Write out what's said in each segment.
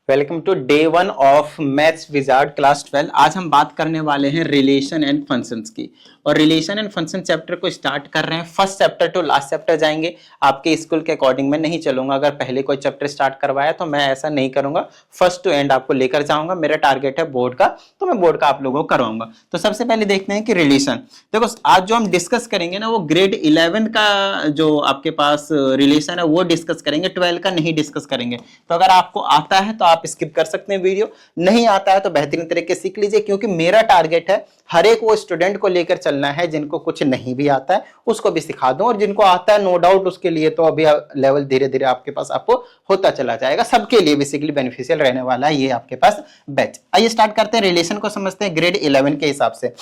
Welcome to day 1 of maths wizard class 12। आज हम बात करने वाले हैं रिलेशन एंड फंक्शंस की। और रिलेशन एंड फंक्शन चैप्टर को स्टार्ट कर रहे हैं। First chapter two last chapter जाएंगे। आपके स्कूल के अकॉर्डिंग मैं नहीं चलूंगा। अगर पहले कोई चैप्टर स्टार्ट करवाया तो मैं ऐसा नहीं करूंगा, फर्स्ट टू एंड आपको लेकर जाऊंगा। मेरा टारगेट है बोर्ड का, तो मैं बोर्ड का आप लोगों को करवाऊंगा। तो सबसे पहले देखते हैं कि रिलेशन, देखो आज जो हम डिस्कस करेंगे ना वो ग्रेड 11 का जो आपके पास रिलेशन है वो डिस्कस करेंगे, 12 का नहीं डिस्कस करेंगे। तो अगर आपको आता है तो आप स्किप कर सकते हैं वीडियो, नहीं आता है तो बेहतरीन तरीके से सीख लीजिए, क्योंकि मेरा टारगेट है हर एक वो स्टूडेंट को लेकर चलना है जिनको कुछ नहीं भी आता है उसको भी सिखा दूं, और जिनको आता है नो डाउट उसके लिए तो अभी लेवल धीरे धीरे आपके पास आपको होता चला जाएगा। सबके लिए बेसिकली बेनिफिशियल रहने वाला है ये आपके पास बैच। आइए स्टार्ट करते हैं, रिलेशन को समझते हैं ग्रेड 11 के हिसाब से।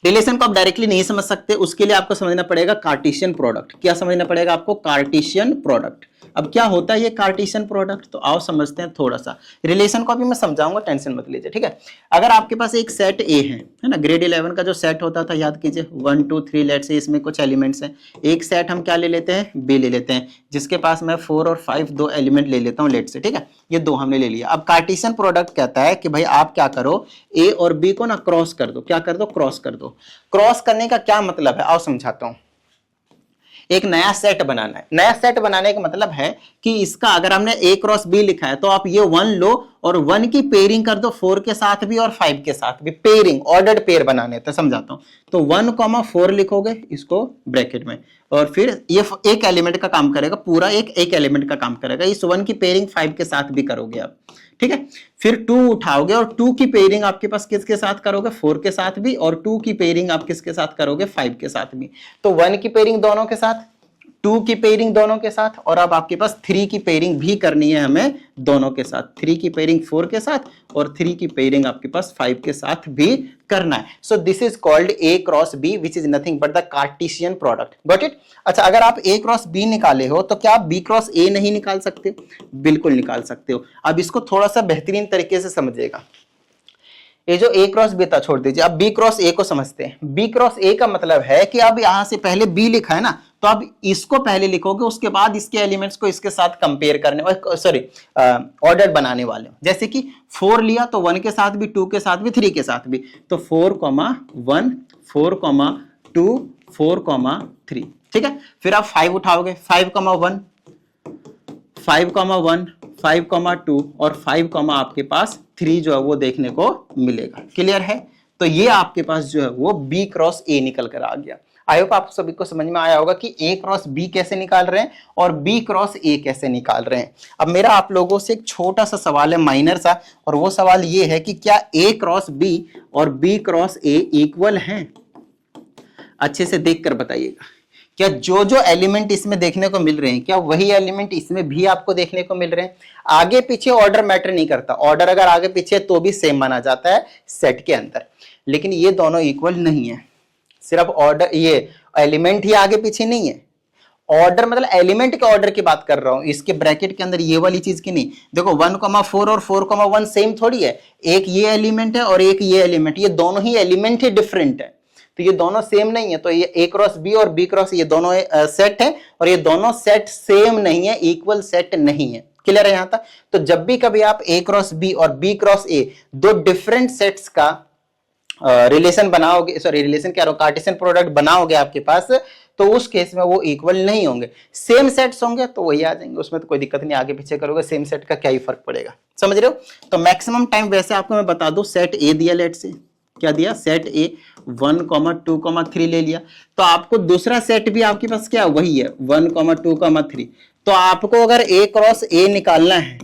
रिलेशन को आप डायरेक्टली नहीं समझ सकते, उसके लिए आपको समझना पड़ेगा कार्टेशियन प्रोडक्ट। क्या समझना पड़ेगा आपको? Cartesian product. अब क्या होता है ये कार्टेशियन प्रोडक्ट, तो आओ समझते हैं थोड़ा सा। रिलेशन को अभी मैं समझाऊंगा, टेंशन मत लीजिए, ठीक है। अगर आपके पास एक सेट ए है ना, ग्रेड 11 का जो सेट होता था याद कीजिए 1 2 3 लेट्स से इसमें कुछ एलिमेंट्स हैं। एक सेट हम क्या ले लेते हैं? बी ले लेते हैं, जिसके पास मैं 4 और 5 दो एलिमेंट ले लेता हूं लेट से, ठीक है। ये दो हमने ले लिया। अब कार्टेशियन प्रोडक्ट कहता है कि भाई आप क्या करो, ए और बी को ना क्रॉस कर दो। क्या कर दो? क्रॉस कर दो। क्रॉस करने का क्या मतलब है आओ समझाता हूं। एक नया सेट बनाना है। नया सेट बनाने का मतलब है कि इसका अगर हमने ए क्रॉस बी लिखा है तो आप ये 1 लो और 1 की पेयरिंग कर दो 4 के साथ भी और 5 के साथ भी। पेयरिंग, ऑर्डर्ड पेयर बनाने तो समझाता हूं। तो 1,4 लिखोगे इसको ब्रैकेट में, और फिर ये एक एलिमेंट का काम करेगा, पूरा एक एलिमेंट का काम करेगा। इस 1 की पेयरिंग 5 के साथ भी करोगे आप, ठीक है। फिर 2 उठाओगे और 2 की पेयरिंग आपके पास किसके साथ करोगे? 4 के साथ भी, और 2 की पेयरिंग आप किसके साथ करोगे? 5 के साथ भी। तो 1 की पेयरिंग दोनों के साथ, 2 की पेयरिंग दोनों के साथ, और अब आपके पास 3 की पेयरिंग भी करनी है हमें दोनों के साथ। 3 की पेयरिंग 4 के साथ और 3 की पेयरिंग आपके पास 5 के साथ भी करना है। So this is called a cross B which is nothing but the Cartesian product. Got it? अच्छा, अगर आप ए क्रॉस बी निकाले हो तो क्या आप बी क्रॉस ए नहीं निकाल सकते? बिल्कुल निकाल सकते हो। अब इसको थोड़ा सा बेहतरीन तरीके से समझिएगा। ये जो ए क्रॉस बी था छोड़ दीजिए, अब बी क्रॉस ए को समझते हैं। बी क्रॉस ए का मतलब है कि अब यहां से पहले बी लिखा है ना, तो अब इसको पहले लिखोगे, उसके बाद इसके एलिमेंट्स को इसके साथ कंपेयर करने, सॉरी ऑर्डर बनाने वाले हो। जैसे कि 4 लिया तो 1 के साथ भी, 2 के साथ भी, 3 के साथ भी। तो 4,1 4,2 4,3, ठीक है। फिर आप 5 उठाओगे, 5,1 5,1 5,2 और 5, आपके पास 3 जो है वो देखने को मिलेगा। क्लियर है? तो ये आपके पास जो है वो बी क्रॉस ए निकल कर आ गया। आई होप आप सभी को समझ में आया होगा कि ए क्रॉस बी कैसे निकाल रहे हैं और बी क्रॉस ए कैसे निकाल रहे हैं। अब मेरा आप लोगों से एक छोटा सा सवाल है, माइनर सा, और वो सवाल ये है कि क्या ए क्रॉस बी और बी क्रॉस ए इक्वल हैं? अच्छे से देखकर बताइएगा। क्या जो जो एलिमेंट इसमें देखने को मिल रहे हैं क्या वही एलिमेंट इसमें भी आपको देखने को मिल रहे हैं? आगे पीछे ऑर्डर मैटर नहीं करता, ऑर्डर अगर आगे पीछे तो भी सेम माना जाता है सेट के अंदर, लेकिन ये दोनों इक्वल नहीं है। सिर्फ ऑर्डर, ये एलिमेंट ही आगे पीछे नहीं है। ऑर्डर मतलब एलिमेंट के ऑर्डर की बात कर रहा हूं, इसके ब्रैकेट के अंदर ये वाली चीज की नहीं। देखो 1,4 और 4,1 सेम थोड़ी है। एक ये एलिमेंट है और एक ये एलिमेंट, ये दोनों ही एलिमेंट ही डिफरेंट है, तो ये दोनों सेम नहीं है। तो ये ए क्रॉस बी और बी क्रॉस ये दोनों सेट है, और ये दोनों सेट सेम नहीं है, इक्वल सेट नहीं है। क्लियर है यहां तक? तो जब भी कभी आप ए क्रॉस बी और बी क्रॉस ए दो डिफरेंट सेट्स का रिलेशन बनाओगे, सॉरी रिलेशन क्या, कार्टेशियन प्रोडक्ट बनाओगे आपके पास, तो उस केस में वो इक्वल नहीं होंगे। सेम सेट्स होंगे तो वही आ जाएंगे, उसमें तो कोई दिक्कत नहीं, आगे पीछे करोगे सेम सेट का क्या ही फर्क पड़ेगा। समझ रहे हो? तो मैक्सिमम टाइम वैसे आपको मैं बता दूं, सेट ए दिया, लेट से क्या दिया, सेट ए 1,2,3 ले लिया, तो आपको दूसरा सेट भी आपके पास क्या वही है 1,2,3। तो आपको अगर ए क्रॉस ए निकालना है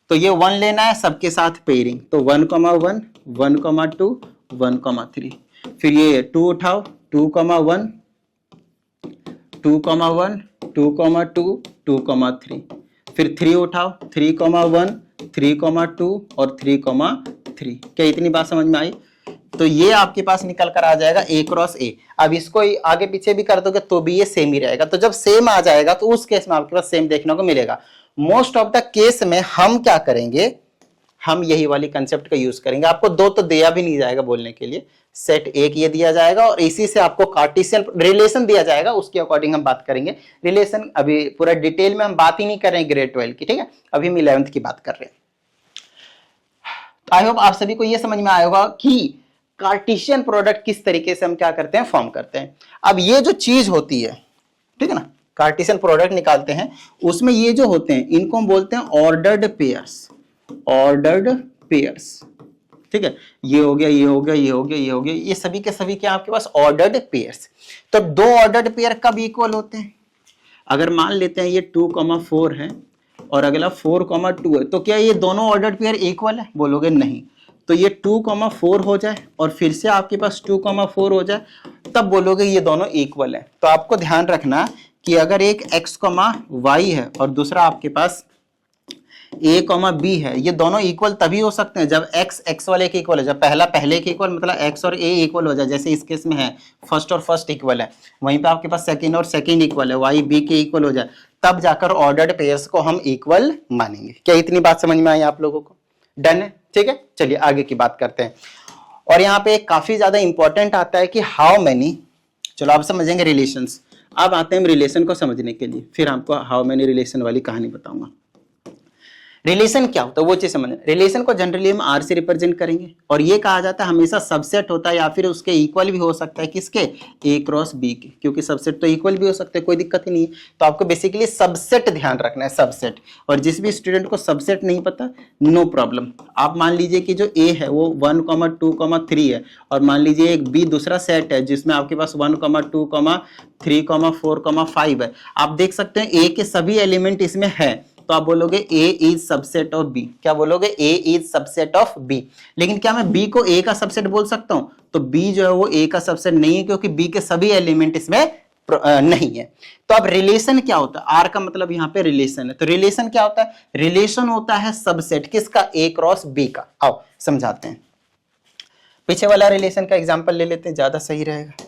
तो ये 1 लेना है सबके साथ पेयरिंग, तो 1,1 1,2 1,3। फिर ये 2 उठाओ, 2,1 2,1 2,2 2,3। फिर 3 उठाओ, 3,1 3,2 और 3,3। क्या इतनी बात समझ में आई? तो ये आपके पास निकल कर आ जाएगा ए क्रॉस ए। अब इसको आगे पीछे भी कर दोगे तो भी ये सेम ही रहेगा। तो जब सेम आ जाएगा तो उस केस में आपके पास सेम देखने को मिलेगा। मोस्ट ऑफ द केस में हम क्या करेंगे, हम यही वाली कंसेप्ट का यूज करेंगे। आपको दो तो दिया भी नहीं जाएगा बोलने के लिए, सेट एक ये दिया जाएगा और इसी से आपको कार्टेशियन रिलेशन दिया जाएगा, उसके अकॉर्डिंग हम बात करेंगे। रिलेशन अभी पूरा डिटेल में हम बात ही नहीं कर रहे हैं ग्रेड 12 की, ठीक है, अभी हम 11th की बात कर रहे हैं। तो आई होप आप सभी को ये समझ में आया होगा कि कार्टेशियन प्रोडक्ट किस तरीके से हम क्या करते हैं, फॉर्म करते हैं। अब ये जो चीज होती है, ठीक है ना, कार्टेशियन प्रोडक्ट निकालते हैं, उसमें ये जो होते हैं इनको हम बोलते हैं ऑर्डर्ड पेयर्स, ऑर्डर्ड पेयर्स, ठीक है, ये हो गया, ये हो गया, ये हो गया, ये हो गया, ये सभी के सभी क्या आपके पास ऑर्डर्ड पेयर्स। तो दो ऑर्डर्ड पेयर कब इक्वल होते हैं? अगर मान लेते हैं ये 2,4 है और अगला 4,2 है, तो क्या ये दोनों ऑर्डर्ड पेयर इक्वल है? बोलोगे नहीं। तो ये 2,4 हो जाए और फिर से आपके पास 2,4 हो जाए, तब बोलोगे ये दोनों इक्वल है। तो आपको ध्यान रखना कि अगर एक x, y है और दूसरा आपके पास a, b है, ये दोनों इक्वल तभी हो सकते हैं जब x वाले के इक्वल है, जब पहला पहले के इक्वल मतलब x और a इक्वल हो जाए, जैसे इस केस में है फर्स्ट और फर्स्ट इक्वल है, वहीं पे आपके पास सेकंड और सेकंड इक्वल है, y b के इक्वल हो जाए, तब जाकर ऑर्डर्ड पेयर्स को हम इक्वल मानेंगे। क्या इतनी बात समझ में आई आप लोगों को? डन है, ठीक है, चलिए आगे की बात करते हैं। और यहाँ पे काफी ज्यादा इंपॉर्टेंट आता है कि हाउ मेनी, चलो आप समझेंगे रिलेशंस। अब आते हैं रिलेशन को समझने के लिए, फिर आपको हाउ मेनी रिलेशन वाली कहानी बताऊंगा। रिलेशन क्या होता है वो चीज समझना। रिलेशन को जनरली हम आर से रिप्रेजेंट करेंगे और ये कहा जाता है हमेशा सबसेट होता है या फिर उसके इक्वल भी हो सकता है, किसके? ए क्रॉस बी के, क्योंकि सबसेट तो इक्वल भी हो सकते हैं, कोई दिक्कत ही नहीं है। तो आपको बेसिकली सबसेट ध्यान रखना है, सबसेट। और जिस भी स्टूडेंट को सबसेट नहीं पता, नो प्रॉब्लम, आप मान लीजिए कि जो ए है वो 1, 2, 3 है और मान लीजिए एक बी दूसरा सेट है जिसमें आपके पास 1, 2, 3, 4, 5 है। आप देख सकते हैं ए के सभी एलिमेंट इसमें है, तो आप बोलोगे A is subset of B। क्या बोलोगे? A is subset of B। लेकिन क्या मैं B को A का सबसेट बोल सकता हूं? तो B जो है वो A का सबसेट नहीं है, क्योंकि B के सभी एलिमेंट इसमें नहीं है। तो अब रिलेशन क्या होता है? R का मतलब यहाँ पे रिलेशन है। तो रिलेशन क्या होता है? रिलेशन होता है सबसेट किसका? A क्रॉस B का। आओ समझाते हैं। पीछे वाला रिलेशन का एग्जाम्पल ले लेते हैं, ज्यादा सही रहेगा।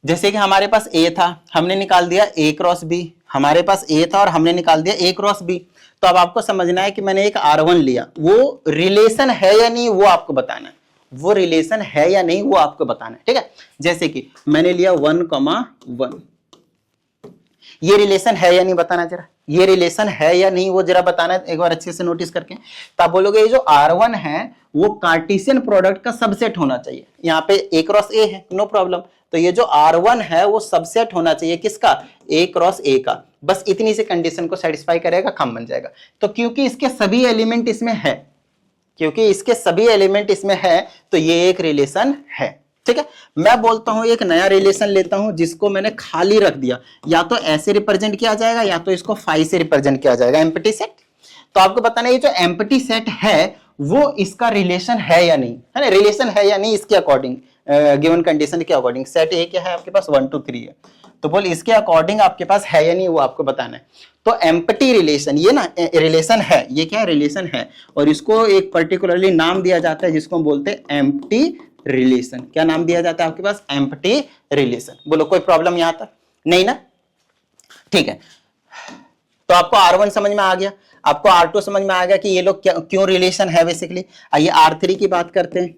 जैसे कि हमारे पास A था, हमने निकाल दिया A क्रॉस B। हमारे पास A था और हमने निकाल दिया A क्रॉस B। तो अब आपको समझना है कि मैंने एक R1 लिया, वो रिलेशन है या नहीं वो आपको बताना है, वो रिलेशन है या नहीं वो आपको बताना है, ठीक है। जैसे कि मैंने लिया 1,1, ये रिलेशन है या नहीं बताना जरा, ये रिलेशन है या नहीं वो जरा बताना है एक बार अच्छे से नोटिस करके। तो आप बोलोगे ये जो R1 है वो कार्टेशियन प्रोडक्ट का सबसेट होना चाहिए। यहाँ पे A क्रॉस A है, नो प्रॉब्लम। तो ये जो R1 है वो सबसेट होना चाहिए किसका? A क्रॉस A का। बस इतनी सी कंडीशन को सेटिस्फाई करेगा, काम बन जाएगा। तो क्योंकि इसके सभी एलिमेंट इसमें है, क्योंकि इसके सभी एलिमेंट इसमें है, तो ये एक रिलेशन है, ठीक है। मैं बोलता हूं एक नया रिलेशन लेता हूं जिसको मैंने खाली रख दिया, या तो ऐसे रिप्रेजेंट किया जाएगा या तो इसको फाई से रिप्रेजेंट किया जाएगा, एम्प्टी सेट। तो आपको बताना है ये जो एम्प्टी सेट है वो इसका रिलेशन है या नहीं, है ना, रिलेशन है या नहीं इसके अकॉर्डिंग, गिवन कंडीशन के अकॉर्डिंग। सेट ए क्या है आपके पास? 1 2 3 है, तो बोल इसके अकॉर्डिंग आपके पास है या नहीं वो आपको बताना है। तो एम्प्टी रिलेशन, ये ना रिलेशन है, ये क्या है? रिलेशन है, और इसको एक पर्टिकुलरली नाम दिया जाता है जिसको हम बोलते हैं एम्प्टी रिलेशन। क्या नाम दिया जाता है आपके पास? Empty relation. बोलो कोई प्रॉब्लम यहां तक? नहीं ना, ठीक है। तो आपको R1 समझ में आ गया, आपको R2 समझ में आ गया कि ये लोग क्यों रिलेशन है बेसिकली। आइए R3 की बात करते हैं।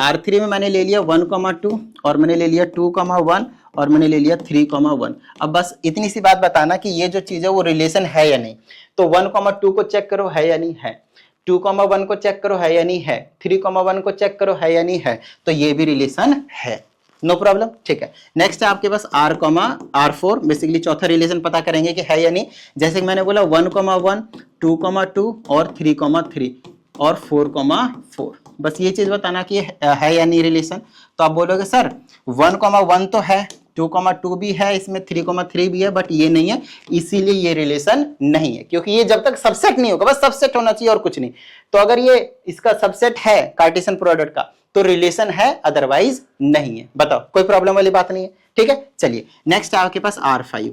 R3 में मैंने ले लिया 1,2 और मैंने ले लिया 2,1 और मैंने ले लिया 3,1। अब बस इतनी सी बात बताना कि ये जो चीज है वो रिलेशन है या नहीं। तो 1,2 को चेक करो है या नहीं है, 2,1 को चेक करो है या नहीं है, 3,1 को चेक करो है या नहीं है, तो ये भी रिलेशन है, नो प्रॉब्लम, ठीक है। नेक्स्ट है आपके पास R4, बेसिकली चौथा रिलेशन पता करेंगे कि है या नहीं। जैसे कि मैंने बोला 1,1, 2,2 और 3,3 और 4,4, बस ये चीज बताना कि है या नहीं रिलेशन। तो आप बोलोगे सर 1,1 तो है, 2,2 भी है, इसमें 3,3 भी है, बट ये नहीं है, इसीलिए ये रिलेशन नहीं है, क्योंकि ये जब तक सबसेट नहीं होगा, बस सबसेट होना चाहिए और कुछ नहीं। तो अगर ये इसका सबसेट है कार्टेशियन प्रोडक्ट का तो रिलेशन है, अदरवाइज नहीं है। बताओ कोई प्रॉब्लम वाली बात नहीं है, ठीक है। चलिए नेक्स्ट है आपके पास R5।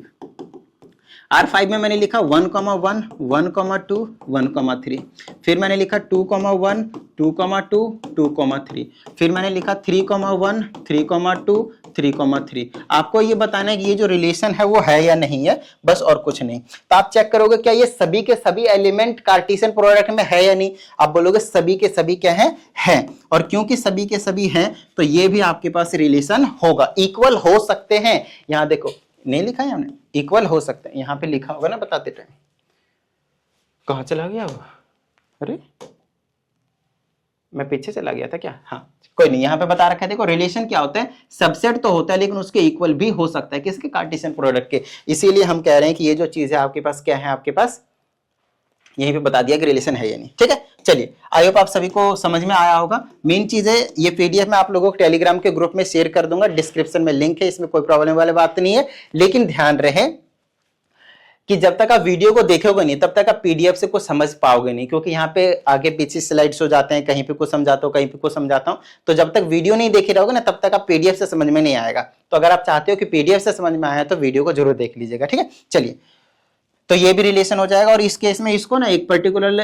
R5 में मैंने लिखा 1,1, 1,2, 1,3, फिर मैंने लिखा 2,1, 2,2, 2,3, फिर मैंने लिखा 3,1, 3,2, 3,3। आपको ये बताना है कि ये जो रिलेशन है वो है या नहीं है, बस और कुछ नहीं। तो आप चेक करोगे क्या ये सभी के सभी एलिमेंट कार्टेशियन प्रोडक्ट में है या नहीं, आप बोलोगे सभी के सभी क्या है। और क्योंकि सभी के सभी हैं तो ये भी आपके पास रिलेशन होगा, इक्वल हो सकते हैं। यहां देखो नहीं लिखा है हमने, इक्वल हो सकते हैं, यहां पे लिखा होगा ना बताते टाइम। कहां चला गया वो, अरे मैं पीछे चला गया था क्या, हाँ कोई नहीं, यहाँ पे बता रखा है। देखो रिलेशन क्या होता है, सबसेट तो होता है लेकिन उसके इक्वल भी हो सकता है, किसके, कार्टेशियन प्रोडक्ट के। इसीलिए हम कह रहे हैं कि ये जो चीज है आपके पास क्या है, आपके पास यहीं पे बता दिया कि रिलेशन है या नहीं। ठीक है, चलिए आई होप आप सभी को समझ में आया होगा। मेन चीज है ये पीडीएफ मैं आप लोगों को टेलीग्राम के ग्रुप में शेयर कर दूंगा, डिस्क्रिप्शन में लिंक है, इसमें कोई प्रॉब्लम वाली बात नहीं है। लेकिन ध्यान रहे कि जब तक आप वीडियो को देखोगे नहीं तब तक आप पीडीएफ से कुछ समझ पाओगे नहीं, क्योंकि यहाँ पे आगे पीछे स्लाइड्स हो जाते हैं, कहीं पे कुछ समझाता हूँ कहीं पे कुछ समझाता हूँ। तो जब तक वीडियो नहीं देखे रहोगे ना तब तक आप पीडीएफ से समझ में नहीं आएगा। तो अगर आप चाहते हो कि पीडीएफ से समझ में आया तो वीडियो को जरूर देख लीजिएगा। ठीक है, चलिए तो ये भी रिलेशन हो जाएगा। और इस केस में इसको ना एक पर्टिकुलर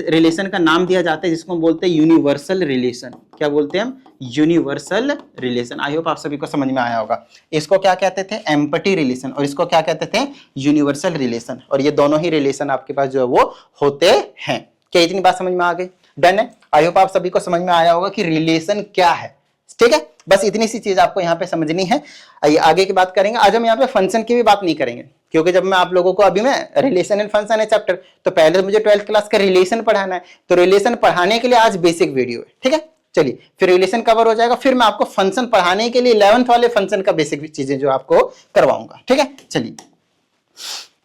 रिलेशन का नाम दिया जाता है जिसको हम बोलते हैं यूनिवर्सल रिलेशन। क्या बोलते हैं हम, यूनिवर्सल रिलेशन। आई होप आप सभी को समझ में आया होगा। इसको क्या कहते थे, एम्पटी रिलेशन, और इसको क्या कहते थे, यूनिवर्सल रिलेशन। और ये दोनों ही रिलेशन आपके पास जो है वो होते हैं। क्या इतनी बात समझ में आ गई, डन है। आई होप आप सभी को समझ में आया होगा कि रिलेशन क्या है। ठीक है, बस इतनी सी चीज आपको यहाँ पे समझनी है। आइए आगे की बात करेंगे। आज हम यहाँ पे फंक्शन की भी बात नहीं करेंगे, क्योंकि जब मैं आप लोगों को अभी मैं रिलेशन एंड फंक्शन है चैप्टर, तो पहले मुझे 12th क्लास का रिलेशन पढ़ाना है, तो रिलेशन पढ़ाने के लिए आज बेसिक वीडियो है। ठीक है, चलिए फिर रिलेशन कवर हो जाएगा, फिर मैं आपको फंक्शन पढ़ाने के लिए 11th वाले फंक्शन का बेसिक चीजें जो आपको करवाऊंगा। ठीक है, चलिए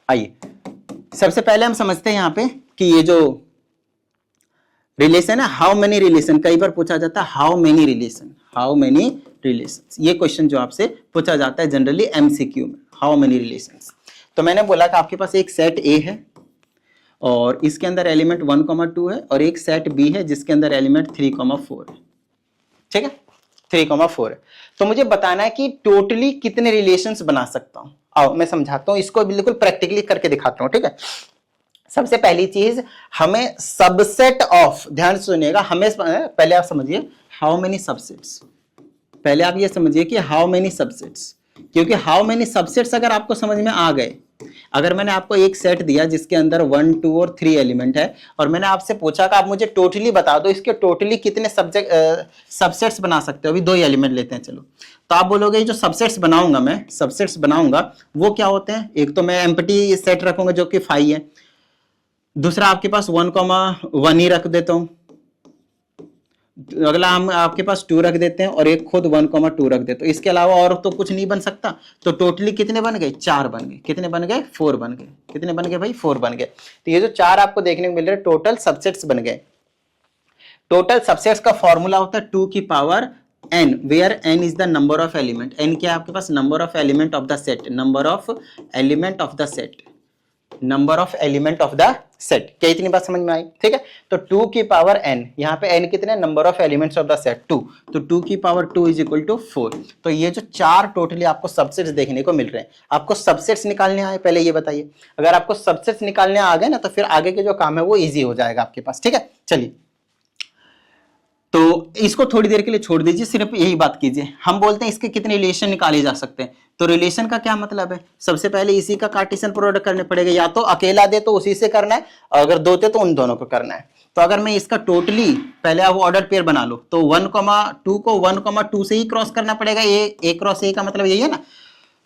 आइए सबसे पहले हम समझते हैं यहाँ पे कि ये जो रिलेशन है, हाउ मेनी रिलेशन, कई बार पूछा जाता है how many relation, how many relation, ये क्वेश्चन जो आपसे पूछा जाता है जनरली एमसीक्यू में, हाउ मेनी रिलेशंस। तो मैंने बोला कि आपके पास एक सेट ए है और इसके अंदर एलिमेंट 1,2 है, और एक सेट बी है जिसके अंदर एलिमेंट 3,4 है। ठीक है, 3,4 है। तो मुझे बताना है कि टोटली कितने रिलेशंस बना सकता हूं। आओ मैं समझाता हूं, इसको बिल्कुल प्रैक्टिकली करके दिखाता हूं। ठीक है, सबसे पहली चीज हमें सबसेट ऑफ, ध्यान सुनिएगा, हमें पहले आप समझिए हाउ मेनी सबसेट्स, पहले आप ये समझिए कि हाउ मेनी सबसेट्स, क्योंकि हाउ मेनी सबसेट्स अगर आपको समझ में आ गए, अगर मैंने आपको एक सेट दिया जिसके अंदर 1, 2 और 3 एलिमेंट है, और मैंने आपसे पूछा कि आप मुझे टोटली बता दो इसके टोटली कितने सबसेट्स बना सकते हो, अभी 2 एलिमेंट लेते हैं चलो, तो आप बोलोगे जो सबसेट्स बनाऊंगा मैं, सबसेट्स बनाऊंगा वो क्या होते हैं, एक तो मैं एम्प्टी सेट रखूंगा जो कि 5 है, दूसरा आपके पास 1,1 ही रख देता हूं, अगला हम आपके पास 2 रख देते हैं, और एक खुद 1,2 रख देते हैं। इसके अलावा और तो कुछ नहीं बन सकता। तो टोटली कितने बन गए, 4 बन गए। कितने बन गए, 4 बन गए। कितने बन गए भाई, 4 बन गए। तो ये जो 4 आपको देखने को मिल रहे हैं टोटल सबसेट्स बन गए। टोटल सबसेट्स का फॉर्मूला होता है 2 की power n, where n is the number of element. n क्या है आपके पास, number of element of the set, number of element of the set, number of element of the set. क्या इतनी बात समझ में आई। ठीक है, तो 2 की पावर n, यहाँ पे n कितने, number of elements of the set 2, तो 2 की पावर 2 इज इक्वल टू 4। तो ये जो 4 टोटली आपको सबसेट्स देखने को मिल रहे हैं। आपको सबसेट्स निकालने आए, पहले ये बताइए, अगर आपको सबसेट्स निकालने आ गए ना तो फिर आगे के जो काम है वो ईजी हो जाएगा आपके पास। ठीक है, चलिए तो इसको थोड़ी देर के लिए छोड़ दीजिए, सिर्फ यही बात कीजिए। हम बोलते हैं इसके कितने रिलेशन निकाले जा सकते हैं। तो रिलेशन का क्या मतलब है, सबसे पहले इसी का कार्टेशियन प्रोडक्ट करने पड़ेगा, या तो अकेला दे तो उसी से करना है, और अगर दो थे तो उन दोनों को करना है। तो अगर मैं इसका टोटली, पहले आप ऑर्डर पेयर बना लो, तो 1,2 को 1,2 से ही क्रॉस करना पड़ेगा। ए क्रॉस ए का मतलब यही है ना।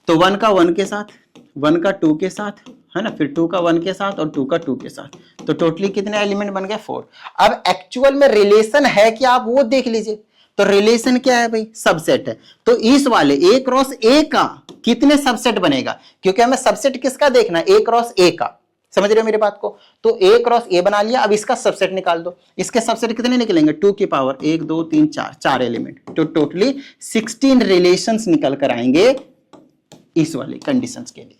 तो 1 का 1 के साथ, 1 का 2 के साथ, है ना, फिर 2 का 1 के साथ और 2 का 2 के साथ, तो टोटली कितने एलिमेंट बन गए, 4। अब एक्चुअल में रिलेशन है कि आप वो देख लीजिए। तो रिलेशन क्या है भाई, सबसेट है। तो इस वाले ए क्रॉस ए का कितने सबसेट बनेगा, क्योंकि हमें सबसेट किसका देखना है, ए क्रॉस ए का। समझ रहे हो मेरी बात को। तो ए क्रॉस ए बना लिया, अब इसका सबसेट निकाल दो। इसके सबसेट कितने निकलेंगे, 2 की पावर 1, 2, 3, 4 एलिमेंट, तो टोटली 16 रिलेशंस निकल कर आएंगे इस वाले कंडीशंस के लिए।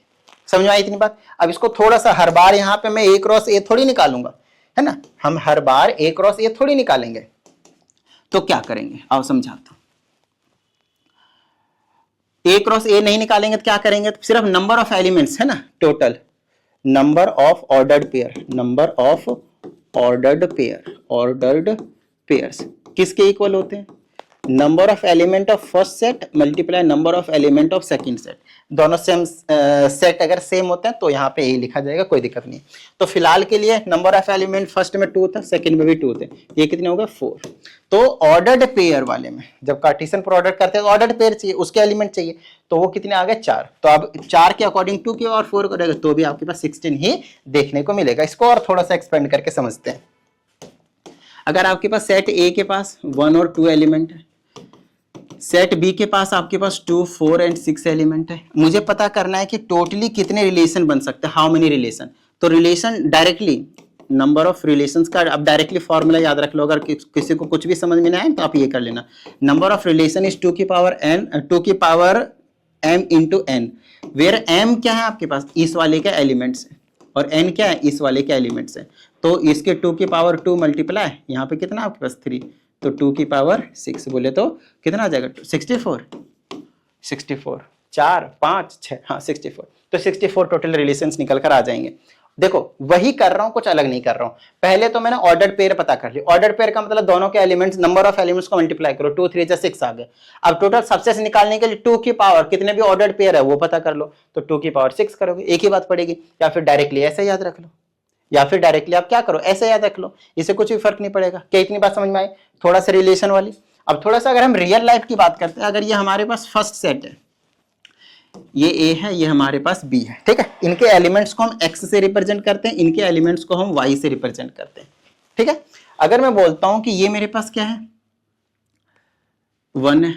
समझ में आई इतनी बात। अब इसको थोड़ा सा, हर बार यहां पे मैं ए क्रॉस ए थोड़ी निकालूंगा, है ना, हम हर बार ए क्रॉस ए थोड़ी निकालेंगे। तो क्या करेंगे, आओ समझाता हूं। ए क्रॉस ए नहीं निकालेंगे तो क्या करेंगे, तो सिर्फ नंबर ऑफ एलिमेंट्स है ना, total number of ordered pair, number of ordered pair, ordered pairs किसके इक्वल होते हैं, number of element of first set multiply number of element of second set. दोनों सेम सेट अगर सेम होते हैं तो यहाँ पे ए लिखा जाएगा, कोई दिक्कत नहीं। तो फिलहाल के लिए नंबर ऑफ एलिमेंट फर्स्ट में 2 था, सेकंड में भी 2 थे, ये कितने हो गए 4। तो ऑर्डर्ड पेयर वाले में जब कार्टेशियन प्रोडक्ट करते हैं तो ऑर्डर्ड पेयर चाहिए, उसके एलिमेंट चाहिए, तो वो कितने आ गए 4। तो अब 4 के अकॉर्डिंग 2 के और 4 करेगा तो भी आपके पास 16 ही देखने को मिलेगा। इसको और थोड़ा सा एक्सपेंड करके समझते हैं। अगर आपके पास सेट ए के पास 1 और 2 एलिमेंट है, सेट बी के पास आपके पास 2, 4 एंड 6 एलिमेंट है, मुझे पता करना है कि टोटली कितने रिलेशन बन सकते हैं, हाउ मेनी रिलेशन। तो relation directly number of relations का अब डायरेक्टली फॉर्मूला याद रख लो, अगर किसी को कुछ भी समझ में ना आए तो आप ये कर लेना। नंबर ऑफ रिलेशन इज 2 की पावर n, 2 की power m into n, where m क्या है आपके पास इस वाले के एलिमेंट्स है और n क्या है इस वाले के एलिमेंट्स है। तो इसके 2 की पावर 2 मल्टीप्लाई यहाँ पे कितना आपके पास 3, तो 2 की पावर 6 बोले तो कितना आ जाएगा 64, 64 4 5 6 हाँ 64। तो 64 टोटल रिलेशंस निकल कर आ जाएंगे। देखो वही कर रहा हूं, कुछ अलग नहीं कर रहा हूं। पहले तो मैंने ऑर्डर्ड पेयर पता कर लिया। ऑर्डर्ड पेयर का मतलब दोनों के एलिमेंट्स नंबर ऑफ एलिमेंट्स को मल्टीप्लाई करो, 2 3 6 आ गए। अब टोटल सबसेट निकालने के लिए 2 की पावर कितने भी ऑर्डर्ड पेयर है वो पता कर लो, तो 2 की पावर 6 करोगे, एक ही बात पड़ेगी। या फिर डायरेक्टली ऐसे याद रख लो, या फिर डायरेक्टली आप क्या करो ऐसे याद रख लो, इससे कुछ भी फर्क नहीं पड़ेगा। क्या इतनी बात समझ में आई, थोड़ा सा रिलेशन वाली। अब थोड़ा सा अगर हम रियल लाइफ की बात करते हैं, अगर ये हमारे पास फर्स्ट सेट है, ये ए है, ये हमारे पास बी है, ठीक है। इनके एलिमेंट्स को हम एक्स से रिप्रेजेंट करते हैं, इनके एलिमेंट्स को हम वाई से रिप्रेजेंट करते हैं, ठीक है। अगर मैं बोलता हूं कि ये मेरे पास क्या है 1 है,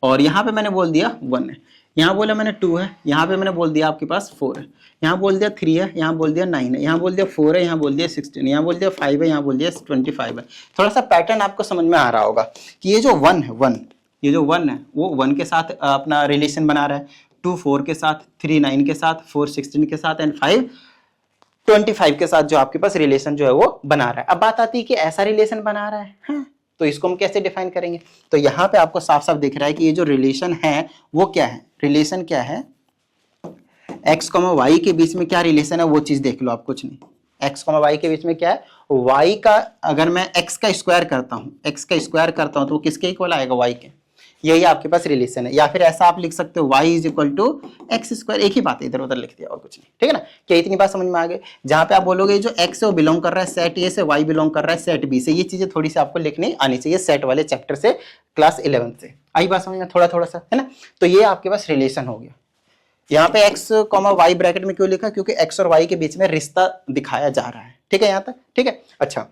और यहां पे मैंने बोल दिया 1 है, यहां बोला मैंने 2 है, यहां पे मैंने बोल दिया आपके पास 4 है, यहां बोल दिया 3 है, यहां बोल दिया 9 है, यहां बोल दिया 4 है, यहां बोल दिया 16, यहां बोल दिया 5 है, यहां बोल दिया 25 है। थोड़ा सा पैटर्न आपको समझ में आ रहा होगा कि ये जो 1 है 1, ये जो 1 है वो 1 के साथ अपना रिलेशन बना रहा है, 2 4 के साथ, 3 9 के साथ, 4 16 के साथ एंड 5 25 के साथ जो आपके पास रिलेशन जो है वो बना रहा है। अब बात आती है कि ऐसा रिलेशन बना रहा है, हाँ, तो इसको हम कैसे डिफाइन करेंगे। तो यहाँ पे आपको साफ साफ दिख रहा है कि ये जो रिलेशन है वो क्या है, रिलेशन क्या है x, y के बीच में क्या रिलेशन है वो चीज देख लो आप, कुछ नहीं। x, y के बीच में क्या है, y का अगर मैं x का स्क्वायर करता हूँ, x का स्क्वायर करता हूँ तो किसके इक्वल आएगा y के, यही आपके पास रिलेशन है। या फिर ऐसा आप लिख सकते हो y is equal to x square, एक ही बात है, इधर उधर लिख दिया और कुछ नहीं, ठीक है ना। क्या इतनी बात समझ में आ गई। जहां पे आप बोलोगे जो x है वो बिलोंग कर रहा है सेट ए से, y बिलोंग कर रहा है सेट बी से, ये चीजें थोड़ी सी आपको लिखनी आनी चाहिए सेट वाले चैप्टर से, क्लास 11 से। आई बात समझ में थोड़ा थोड़ा सा, है ना। तो ये आपके पास रिलेशन हो गया। यहाँ पे x, y ब्रैकेट में क्यों लिखा, क्योंकि x और y के बीच में रिश्ता दिखाया जा रहा है, ठीक है यहाँ तक, ठीक है। अच्छा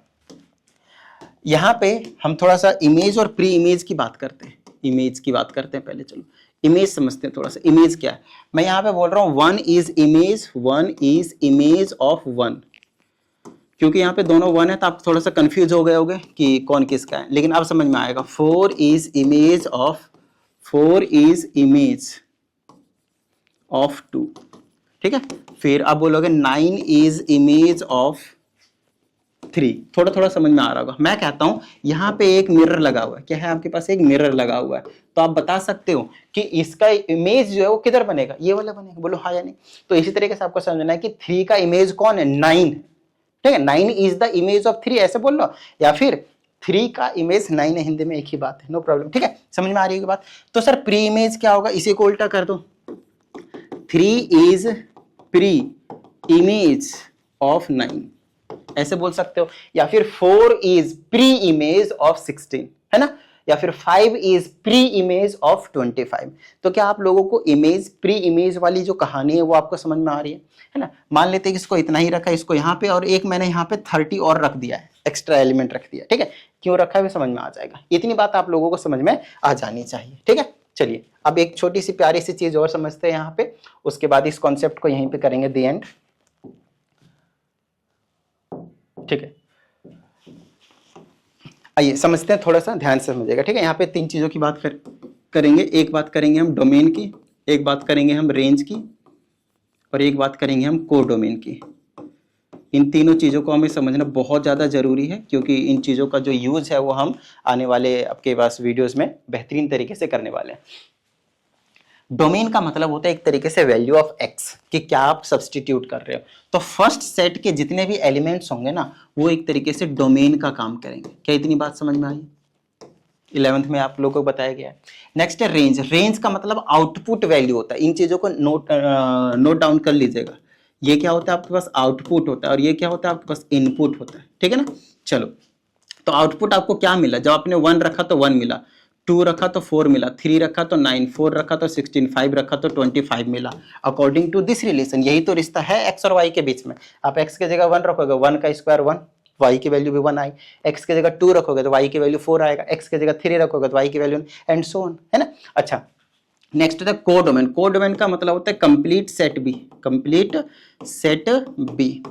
यहाँ पे हम थोड़ा सा इमेज और प्री इमेज की बात करते हैं, इमेज की बात करते हैं पहले। चलो इमेज समझते हैं थोड़ा सा। इमेज क्या है, मैं यहाँ पे बोल रहा हूँ 1 is image, 1 is image of 1, क्योंकि यहाँ पे दोनों 1 है तो आप थोड़ा सा कंफ्यूज हो गए होगे कि कौन किसका है, लेकिन अब समझ में आएगा। 4 is image of, 4 is image of 2, ठीक है। फिर आप बोलोगे 9 इज इमेज ऑफ 3, थोड़ा थोड़ा समझ में आ रहा होगा। मैं कहता हूं यहाँ पे एक मिरर लगा हुआ है, क्या है आपके पास एक मिरर लगा हुआ है, तो आप बता सकते हो कि इसका इमेज जो है वो किधर बनेगा, ये वाला बनेगा, बोलो हाँ या नहीं। तो इसी तरीके से आपको समझना है कि 3 का इमेज कौन है 9, ठीक है, 9 इज द इमेज ऑफ 3 ऐसे बोल लो, या फिर 3 का इमेज 9 है, हिंदी में एक ही बात है, नो प्रॉब्लम, ठीक है। समझ में आ रही है बात। तो सर प्री इमेज क्या होगा, इसी को उल्टा कर दो, 3 इज प्री इमेज ऑफ 9 ऐसे बोल सकते हो, या फिर 4 इज प्री इमेज ऑफ 16, है ना, या फिर 5 इज प्री इमेज ऑफ 25। तो क्या आप लोगों को इमेज प्री इमेज वाली जो कहानी है वो आपको समझ में आ रही है ना। मान लेते हैं कि इसको इतना ही रखा है, इसको यहाँ पे, और एक मैंने यहाँ पे 30 और रख दिया है, एक्स्ट्रा एलिमेंट रख दिया, ठीक है। क्यों रखा है वो समझ में आ जाएगा, इतनी बात आप लोगों को समझ में आ जानी चाहिए, ठीक है। चलिए अब एक छोटी सी प्यारी सी चीज और समझते हैं यहाँ पे, उसके बाद इस कॉन्सेप्ट को यहीं पे करेंगे दी एंड, ठीक है। आइए समझते हैं, थोड़ा सा ध्यान से समझिएगा, ठीक है। यहाँ पे 3 चीजों की बात करेंगे। एक बात करेंगे हम डोमेन की, एक बात करेंगे हम रेंज की, और एक बात करेंगे हम कोडोमेन की। इन तीनों चीजों को हमें समझना बहुत ज्यादा जरूरी है, क्योंकि इन चीजों का जो यूज है वो हम आने वाले आपके पास वीडियोस में बेहतरीन तरीके से करने वाले हैं। डोमेन का मतलब होता है एक तरीके से वैल्यू ऑफ एक्स, कि क्या आप सब्सटीट्यूट कर रहे हो। तो फर्स्ट सेट के जितने भी एलिमेंट्स होंगे ना, वो एक तरीके से डोमेन का काम करेंगे। क्या इतनी बात समझ में आई? 11th में आप लोगों को बताया गया है। नेक्स्ट है रेंज। रेंज का मतलब आउटपुट वैल्यू होता है। इन चीजों को नोट डाउन कर लीजिएगा। ये क्या होता है आपके पास? आउटपुट होता है। और ये क्या होता है आपके पास? इनपुट होता है। ठीक है ना? चलो, तो आउटपुट आपको क्या मिला? जब आपने 1 रखा तो 1 मिला, 2 रखा तो 4 मिला, 3 रखा तो 9, 4 रखा तो 16, 5 रखा तो 25 मिला। अकॉर्डिंग टू दिस रिलेशन, यही तो रिश्ता है एक्स और वाई के बीच में। आप एक्स की जगह 1 रखोगे, 1 का स्क्वायर 1, y की वैल्यू भी 1 आई। x की जगह 2 रखोगे तो y की वैल्यू 4 आएगा। x की जगह 3 रखोगे तो y की वैल्यू एंड सो ऑन, है ना? अच्छा, नेक्स्ट होता है कोडोमेन। कोडोमेन का मतलब होता है complete set B. Complete set B.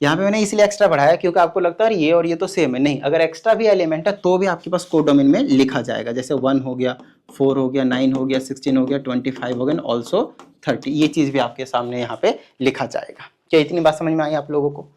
यहाँ पे मैंने इसलिए एक्स्ट्रा बढ़ाया क्योंकि आपको लगता है ये और ये तो सेम है। नहीं, अगर एक्स्ट्रा भी एलिमेंट है तो भी आपके पास कोडोमेन में लिखा जाएगा। जैसे 1 हो गया, 4 हो गया, 9 हो गया, 16 हो गया, 25 हो गया, ऑल्सो 30। ये चीज भी आपके सामने यहाँ पे लिखा जाएगा। क्या इतनी बात समझ में आई आप लोगों को?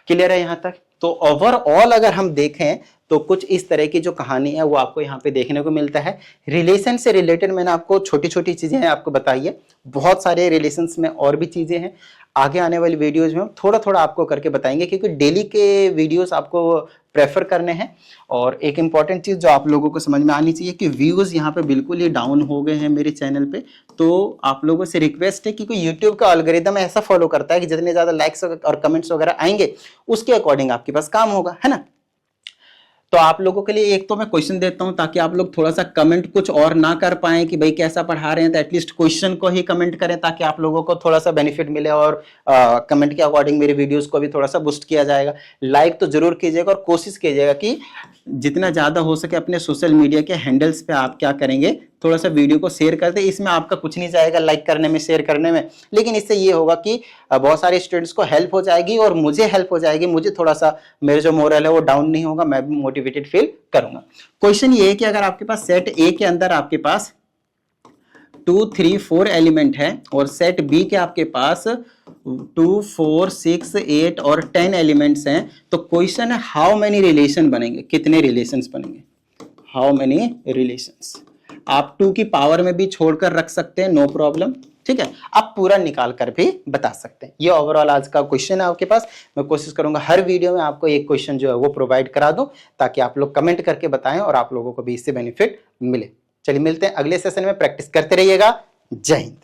क्लियर है यहाँ तक? तो ओवरऑल अगर हम देखें तो कुछ इस तरह की जो कहानी है वो आपको यहाँ पे देखने को मिलता है। रिलेशन से रिलेटेड मैंने आपको छोटी छोटी चीजें हैं आपको बताई है। बहुत सारे रिलेशंस में और भी चीजें हैं। आगे आने वाली वीडियोज में हम थोड़ा थोड़ा आपको करके बताएंगे, क्योंकि डेली के वीडियोस आपको प्रेफर करने हैं। और एक इंपॉर्टेंट चीज जो आप लोगों को समझ में आनी चाहिए कि व्यूज यहाँ पे बिल्कुल ही डाउन हो गए हैं मेरे चैनल पे। तो आप लोगों से रिक्वेस्ट है कि कोई यूट्यूब का एल्गोरिदम ऐसा फॉलो करता है कि जितने ज्यादा लाइक्स और कमेंट्स वगैरह आएंगे उसके अकॉर्डिंग आपके पास काम होगा, है ना? तो आप लोगों के लिए एक तो मैं क्वेश्चन देता हूं ताकि आप लोग थोड़ा सा कमेंट कुछ और ना कर पाए कि भाई कैसा पढ़ा रहे हैं, तो एटलीस्ट क्वेश्चन को ही कमेंट करें ताकि आप लोगों को थोड़ा सा बेनिफिट मिले और कमेंट के अकॉर्डिंग मेरे वीडियोस को भी थोड़ा सा बूस्ट किया जाएगा। लाइक तो जरूर कीजिएगा और कोशिश कीजिएगा कि जितना ज्यादा हो सके अपने सोशल मीडिया के हैंडल्स पे आप क्या करेंगे, थोड़ा सा वीडियो को शेयर कर दे। इसमें आपका कुछ नहीं जाएगा लाइक करने में, शेयर करने में, लेकिन इससे ये होगा कि बहुत सारे स्टूडेंट्स को हेल्प हो जाएगी और मुझे हेल्प हो जाएगी। मुझे थोड़ा सा मेरे जो मोरल है वो डाउन नहीं होगा, मैं भी मोटिवेटेड फील करूंगा। क्वेश्चन ये है कि अगर आपके पास सेट ए के अंदर आपके पास 2, 3, 4 एलिमेंट है और सेट बी के आपके पास 2, 4, 6, 8 और 10 एलिमेंट्स हैं, तो क्वेश्चन है हाउ मेनी रिलेशन बनेंगे? कितने रिलेशंस बनेंगे? How many relations? आप 2 की पावर में भी छोड़कर रख सकते हैं, नो प्रॉब्लम। ठीक है, आप पूरा निकाल कर भी बता सकते हैं। ये ओवरऑल आज का क्वेश्चन है आपके पास। मैं कोशिश करूंगा हर वीडियो में आपको एक क्वेश्चन जो है वो प्रोवाइड करा दूं ताकि आप लोग कमेंट करके बताएं और आप लोगों को भी इससे बेनिफिट मिले। चलिए मिलते हैं अगले सेशन में। प्रैक्टिस करते रहिएगा। जय हिंद।